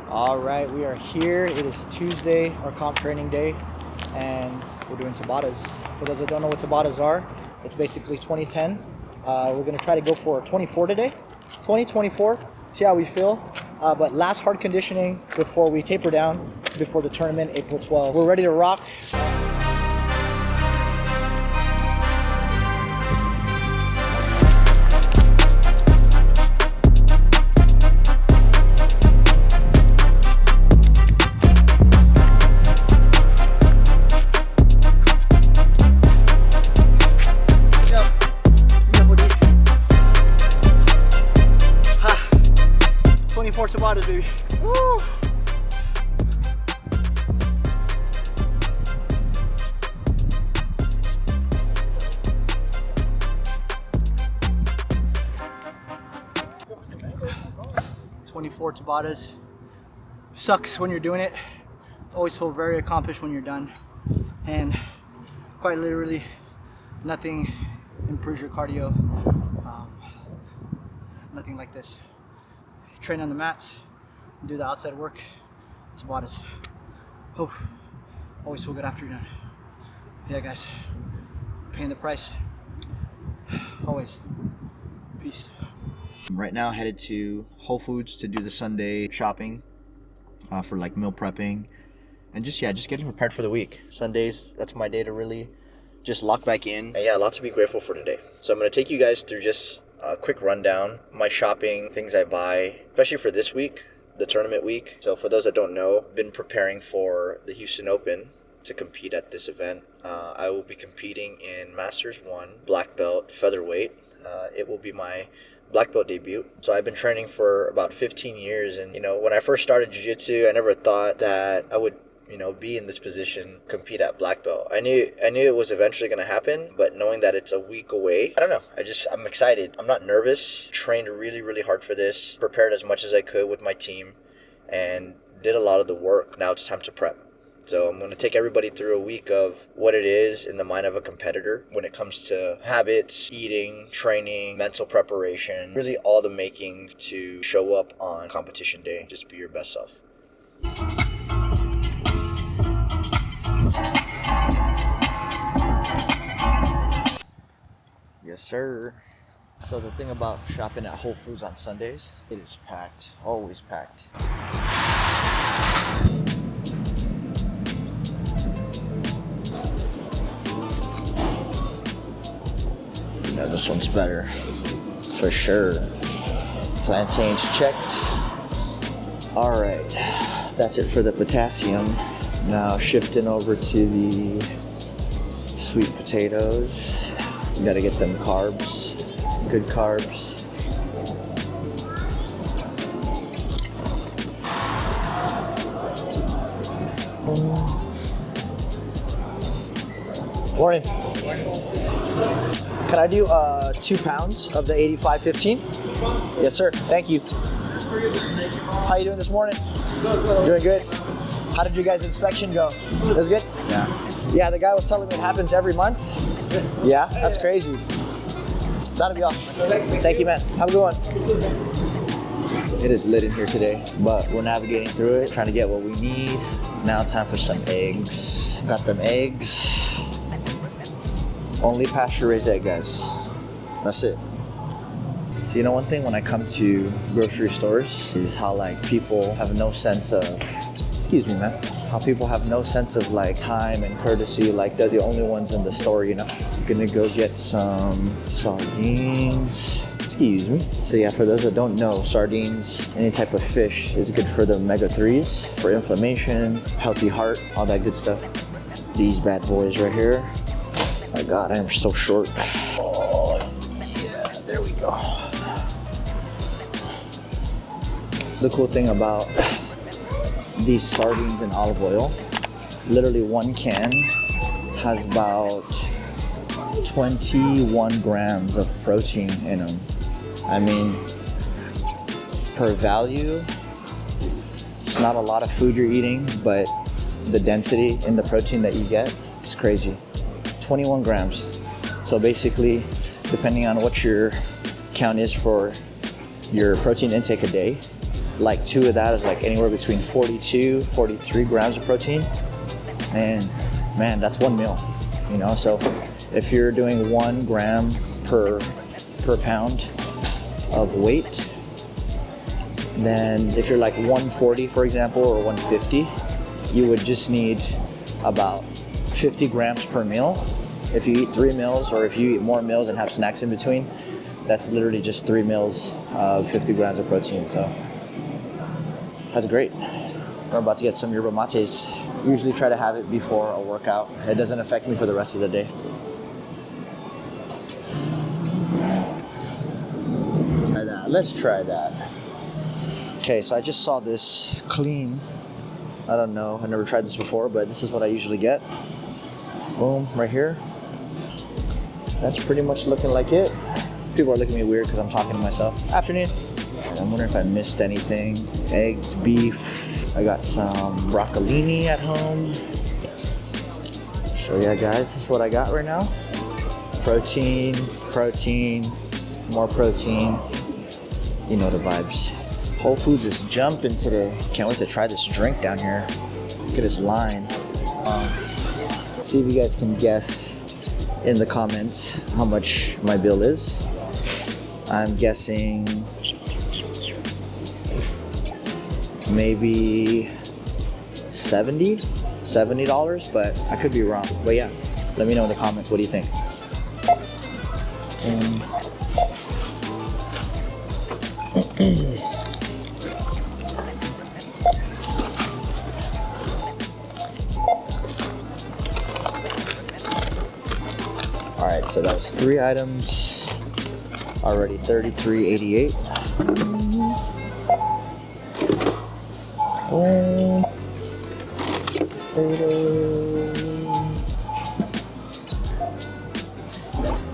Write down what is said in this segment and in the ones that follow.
All right, we are here. It is Tuesday, our comp training day, and we're doing Tabatas. For those that don't know what Tabatas are, it's basically 2010. We're gonna try to go for 24 today, 2024, see how we feel. But last hard conditioning before we taper down, before the tournament, April 12th. We're ready to rock. 24 Tabatas, baby. Woo! Tabatas. Sucks when you're doing it. Always feel very accomplished when you're done. And quite literally, nothing improves your cardio. Nothing like this. Train on the mats, do the outside work. Tabatas. Oh, always feel good after you're done. Yeah, guys, paying the price. Always. Peace. I'm right now headed to Whole Foods to do the Sunday shopping for like meal prepping and just getting prepared for the week. Sundays, that's my day to really just lock back in. And yeah, a lot to be grateful for today. So I'm going to take you guys through just a quick rundown, my shopping, things I buy, especially for this week, the tournament week. So for those that don't know, I've been preparing for the Houston Open to compete at this event. I will be competing in Masters 1, black belt, featherweight. It will be my black belt debut. So I've been training for about 15 years, and when I first started jiu-jitsu, I never thought that I would be in this position, compete at black belt. I knew it was eventually going to happen, but knowing that it's a week away, I don't know. I'm excited. I'm not nervous. Trained really, really hard for this. Prepared as much as I could with my team and did a lot of the work. Now it's time to prep. So I'm going to take everybody through a week of what it is in the mind of a competitor when it comes to habits, eating, training, mental preparation, really all the makings to show up on competition day. Just be your best self. Yes, sir. So the thing about shopping at Whole Foods on Sundays, it is packed, always packed. Yeah, this one's better, for sure. Plantains checked. All right, that's it for the potassium. Now shifting over to the sweet potatoes. You gotta get them carbs, good carbs. Morning. Can I do 2 pounds of the 85-15? Yes, sir. Thank you. How you doing this morning? Good. Doing good. How did your guys' inspection go? It was good? Yeah. Yeah, the guy was telling me it happens every month. Yeah, that's crazy. That'll be all. Thank you, man. Have a good one. It is lit in here today, but we're navigating through it, trying to get what we need. Now time for some eggs. Got them eggs. Only pasture-raised egg, guys. That's it. So one thing when I come to grocery stores is how people have no sense of Excuse me, man. How people have no sense of like time and courtesy, like they're the only ones in the store, you know. Gonna go get some sardines. Excuse me. So yeah, for those that don't know, sardines, any type of fish is good for the omega-3s, for inflammation, healthy heart, all that good stuff. These bad boys right here. My God, I am so short. Oh yeah, there we go. The cool thing about these sardines in olive oil, literally one can has about 21 grams of protein in them. I mean, per value, it's not a lot of food you're eating, but the density in the protein that you get is crazy. 21 grams. So basically, depending on what your count is for your protein intake a day, like 2 of that is like anywhere between 42, 43 grams of protein. And man, that's 1 meal, you know? So if you're doing 1 gram per pound of weight, then if you're like 140, for example, or 150, you would just need about 50 grams per meal. If you eat 3 meals, or if you eat more meals and have snacks in between, that's literally just 3 meals of 50 grams of protein. So that's great. We're about to get some yerba mates. Usually try to have it before a workout. It doesn't affect me for the rest of the day. Try that. Let's try that. Okay, so I just saw this clean. I don't know, I never tried this before, but this is what I usually get. Boom, right here. That's pretty much looking like it. People are looking at me weird because I'm talking to myself. Afternoon. I'm wondering if I missed anything. Eggs, beef. I got some broccolini at home. So yeah, guys, this is what I got right now. Protein, more protein. You know the vibes. Whole Foods is jumping today. Can't wait to try this drink down here. Look at this line. See if you guys can guess in the comments how much my bill is. I'm guessing maybe $70, but I could be wrong. But yeah, let me know in the comments. What do you think? All right, so that was 3 items. Already $33.88.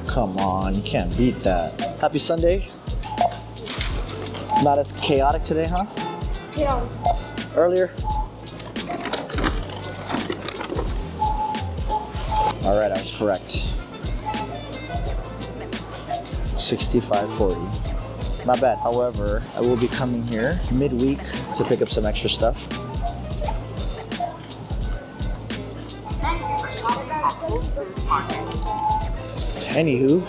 Come on, you can't beat that. Happy Sunday. It's not as chaotic today, huh? Yeah. Earlier? All right, I was correct. $65.40. Not bad. However, I will be coming here midweek to pick up some extra stuff. Thank you for shopping at Whole Foods Market. Anywho,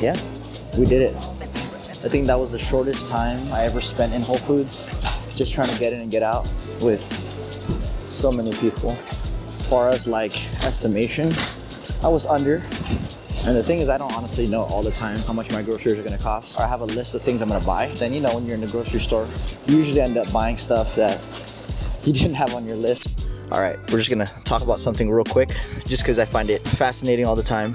yeah, we did it. I think that was the shortest time I ever spent in Whole Foods, just trying to get in and get out with so many people. As far as like estimation, I was under. And the thing is, I don't honestly know all the time how much my groceries are gonna cost. Or I have a list of things I'm gonna buy. Then you know, when you're in the grocery store, you usually end up buying stuff that you didn't have on your list. All right, we're just gonna talk about something real quick, just because I find it fascinating all the time.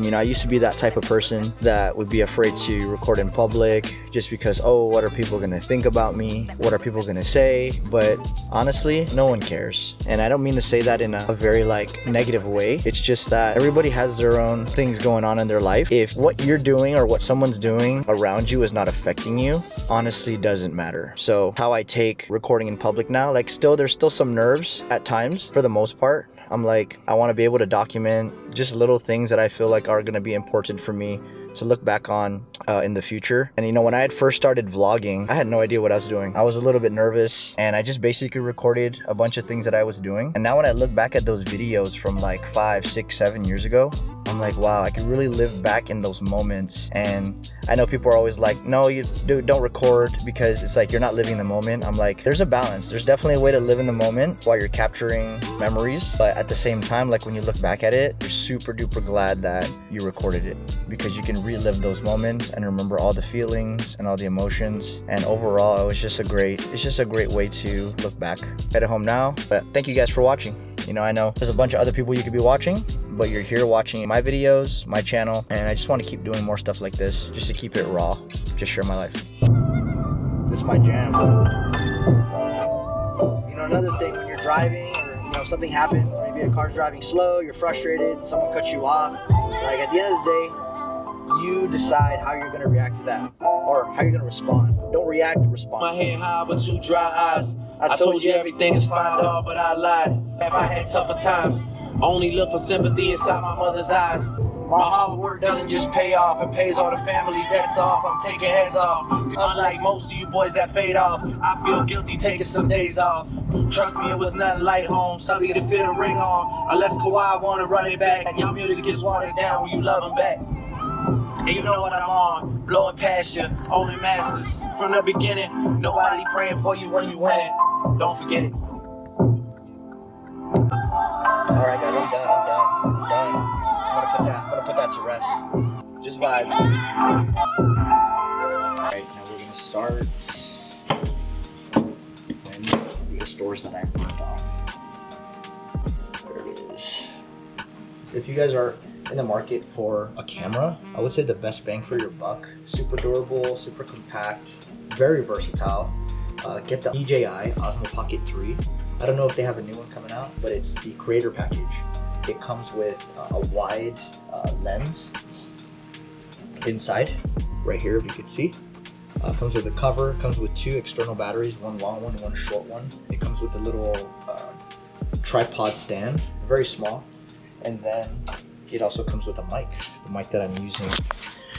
You know, I used to be that type of person that would be afraid to record in public just because, oh, what are people gonna think about me? What are people gonna say? But honestly, no one cares. And I don't mean to say that in a very like negative way. It's just that everybody has their own things going on in their life. If what you're doing or what someone's doing around you is not affecting you, honestly doesn't matter. So how I take recording in public now, like there's still some nerves at times. For the most part, I'm like, I want to be able to document just little things that I feel like are going to be important for me to look back on in the future. And you know, when I had first started vlogging, I had no idea what I was doing. I was a little bit nervous, and I just basically recorded a bunch of things that I was doing. And now when I look back at those videos from like 5, 6, 7 years ago, I'm like, wow, I can really live back in those moments. And I know people are always like, no, you don't record because it's like you're not living the moment. I'm like, there's a balance. There's definitely a way to live in the moment while you're capturing memories. But at the same time, like when you look back at it, you're super duper glad that you recorded it, because you can relive those moments and remember all the feelings and all the emotions. And overall, it's just a great way to look back. Headed home now, but thank you guys for watching. You know, I know there's a bunch of other people you could be watching, but you're here watching my videos, my channel, and I just want to keep doing more stuff like this just to keep it raw, just share my life. This is my jam. You know, another thing, when you're driving or, you know, something happens, maybe a car's driving slow, you're frustrated, someone cuts you off, like at the end of the day, you decide how you're going to react to that or how you're going to respond. Don't react, respond. My head high with two dry eyes. I told you everything is fine, dog, but I lied. If I had tougher times, only look for sympathy inside my mother's eyes. My hard work doesn't just pay off, it pays all the family debts off. I'm taking heads off. Unlike most of you boys that fade off, I feel guilty taking some days off. Trust me, it was nothing light home. Somebody to fit a ring on. Unless Kawhi wanna run it back. Your music gets watered down when you love him back. And you know what I'm on, blowing past you, only masters. From the beginning, nobody praying for you when you win it. Don't forget it. Alright guys, I'm done. I'm gonna put that to rest. Just vibe. Alright, now we're gonna start when the stores that I burned off. There it is. If you guys are in the market for a camera, I would say the best bang for your buck. Super durable, super compact, very versatile. Get the DJI Osmo Pocket 3. I don't know if they have a new one coming out, but it's the creator package. It comes with a wide lens inside, right here if you can see. Comes with a cover, comes with 2 external batteries, one long one, one short one. It comes with a little tripod stand, very small. And then it also comes with a mic, the mic that I'm using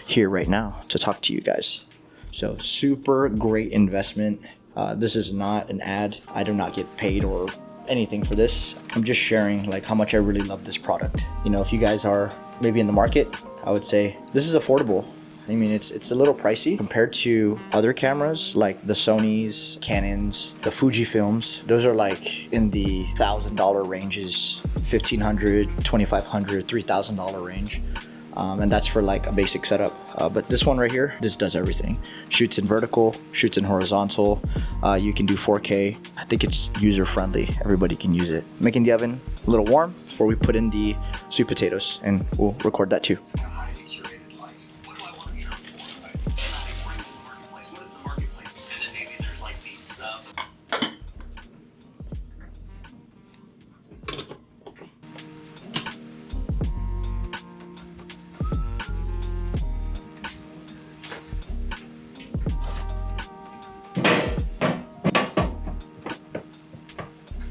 here right now to talk to you guys. So super great investment. This is not an ad. I do not get paid or anything for this. I'm just sharing like how much I really love this product. You know, if you guys are maybe in the market, I would say this is affordable. I mean, it's a little pricey compared to other cameras like the Sonys, Canons, the Fujifilms. Those are like in the $1,000 ranges, $1,500, $2,500, $3,000 range. And that's for like a basic setup. But this one right here, this does everything. Shoots in vertical, shoots in horizontal. You can do 4K. I think it's user friendly. Everybody can use it. Making the oven a little warm before we put in the sweet potatoes, and we'll record that too.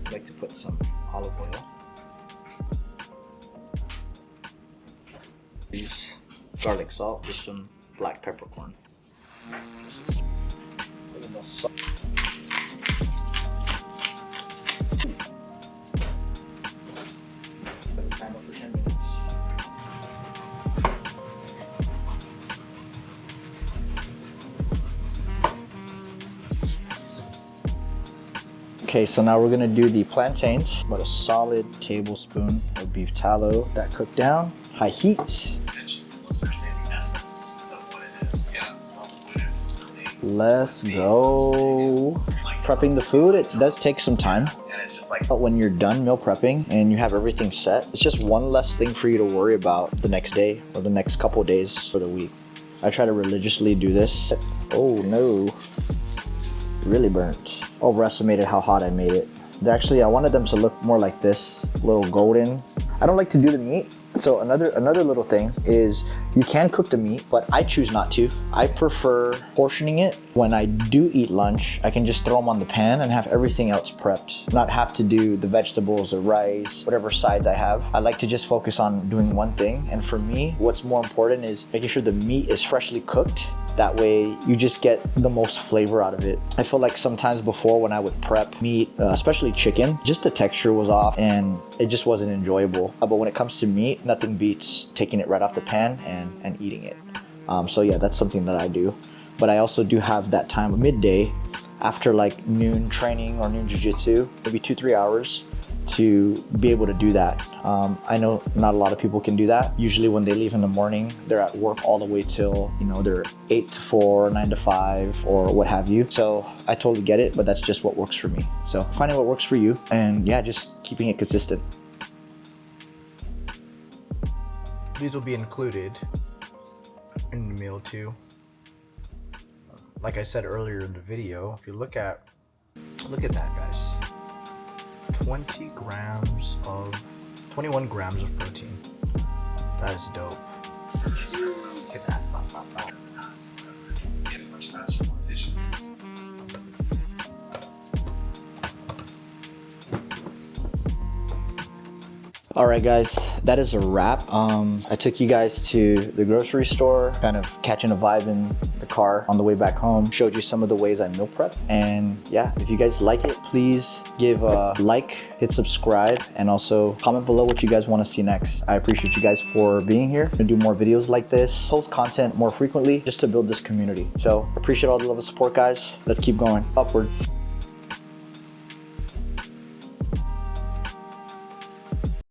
Like to put some olive oil. Use garlic salt with some black peppercorn. This is a little salt. Put a timer for 10 minutes. Okay, so now we're gonna do the plantains. About a solid tablespoon of beef tallow that cooked down, high heat. Let's go. Prepping the food, it does take some time. But when you're done meal prepping and you have everything set, it's just one less thing for you to worry about the next day or the next couple days for the week. I try to religiously do this. Oh no, really burnt. Overestimated how hot I made it. Actually, I wanted them to look more like this, a little golden. I don't like to do the meat. So another little thing is you can cook the meat, but I choose not to. I prefer portioning it. When I do eat lunch, I can just throw them on the pan and have everything else prepped. Not have to do the vegetables or rice, whatever sides I have. I like to just focus on doing one thing. And for me, what's more important is making sure the meat is freshly cooked. That way you just get the most flavor out of it. I feel like sometimes before when I would prep meat, especially chicken, just the texture was off and it just wasn't enjoyable. But when it comes to meat, nothing beats taking it right off the pan and eating it. So yeah, that's something that I do. But I also do have that time of midday after like noon training or noon jiu-jitsu, maybe 2-3 hours to be able to do that. I know not a lot of people can do that. Usually when they leave in the morning, they're at work all the way till, you know, they're 8 to 4, 9 to 5 or what have you. So I totally get it, but that's just what works for me. So finding what works for you and yeah, just keeping it consistent. These will be included in the meal too. Like I said earlier in the video, if you look at that, guys. 21 grams of protein. That is dope. Look at that. Get much faster, more efficient. All right, guys, that is a wrap. I took you guys to the grocery store, kind of catching a vibe in the car on the way back home, showed you some of the ways I meal prep. And yeah, if you guys like it, please give a like, hit subscribe, and also comment below what you guys want to see next. I appreciate you guys for being here. I'm gonna do more videos like this, post content more frequently just to build this community. So appreciate all the love and support, guys. Let's keep going upward.